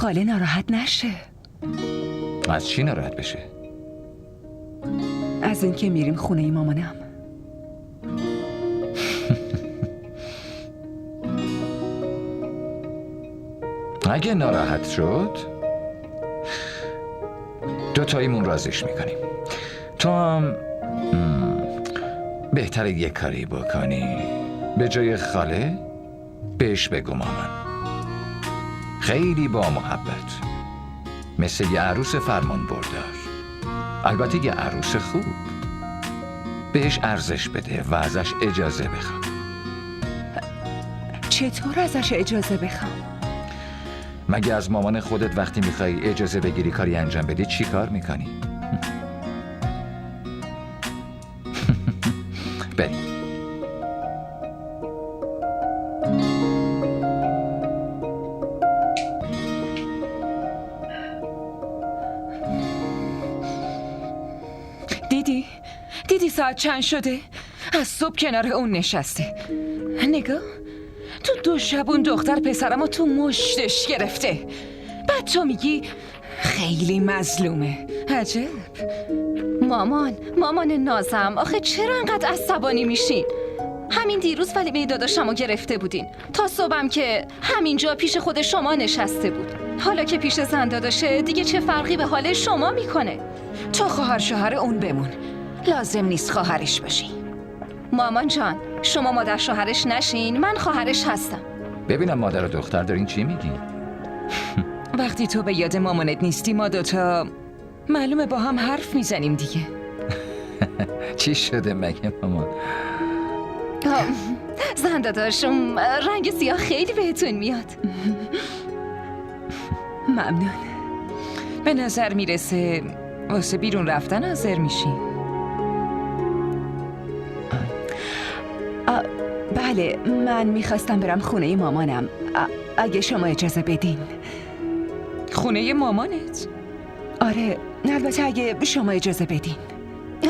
خاله ناراحت نشه. از چی ناراحت بشه؟ از اینکه میریم خونه مامانم. اگه ناراحت شد دوتاییمون رازش میکنیم. تو هم بهتره یه کاری بکنی، به جای خاله بهش بگو مامان. خیلی با محبت، مثل یه عروس فرمان بردار. البته یه عروس خوب. بهش ارزش بده و ازش اجازه بخوام. چطور ازش اجازه بخوام؟ مگه از مامان خودت وقتی میخوای اجازه بگیری کاری انجام بدی چی کار میکنی؟ بریم. دیدی ساعت چند شده؟ از صبح کنار اون نشسته. نگاه، تو دو شبون دختر پسرمو تو مشتش گرفته. بعد تو میگی خیلی مظلومه. عجب. مامان نازم، آخه چرا انقدر عصبانی میشین؟ همین دیروز ولیمه داداشمو گرفته بودین، تا صبحم که همینجا پیش خود شما نشسته بود. حالا که پیش زن داداشه دیگه چه فرقی به حال شما میکنه؟ تو خواهر شوهر اون بمون، لازم نیست خواهرش باشی. مامان جان، شما مادر شوهرش نشین، من خواهرش هستم. ببینم مادر و دختر دارین چی میگین؟ وقتی تو به یاد مامانت نیستی ما دوتا معلومه با هم حرف میزنیم دیگه. چی شده مگه مامان؟ زن داداشم رنگ سیاه خیلی بهتون میاد. ممنون. به نظر میرسه واسه بیرون رفتن حاضر میشی. بله، من میخواستم برم خونه مامانم، اگه شما اجازه بدین. خونه مامانت؟ آره، البته اگه شما اجازه بدین.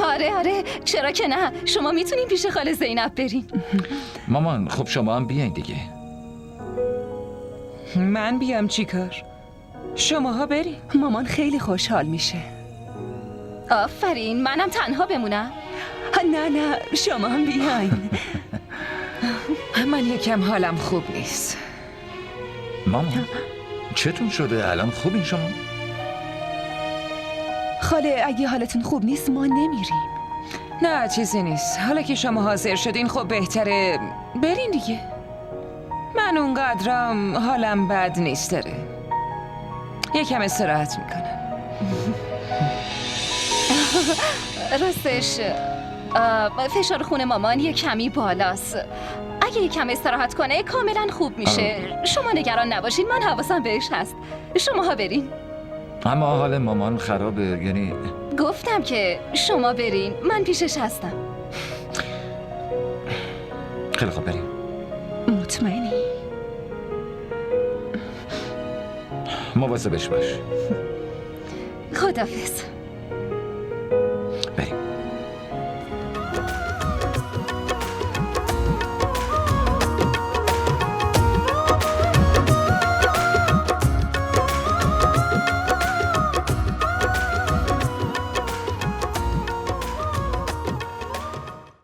آره چرا که نه، شما میتونین پیش خاله زینب برین. مامان خب شما هم بیاین دیگه. من بیام چیکار؟ شماها برین. مامان خیلی خوشحال میشه. آفرین، منم تنها بمونم؟ نه شما هم بیاین. من یکم حالم خوب نیست. مامان چتون شده؟ الان خوبین شما؟ خاله اگه حالتون خوب نیست ما نمیریم. نه چیزی نیست، حالا که شما حاضر شدین خب بهتره برین دیگه. من اونقدرم حالم بد نیست داره، یکم استراحت میکنم. راستش فشار خون مامان یه کمی بالاست. اگه یه کم استراحت کنه کاملا خوب میشه. شما نگران نباشین، من حواسم بهش هست. شماها برین. اما حال مامان خرابه، یعنی گفتم که شما برین، من پیشش هستم. خیلی خوب بریم. مطمئنی؟ مواظبش باش. خداحافظ.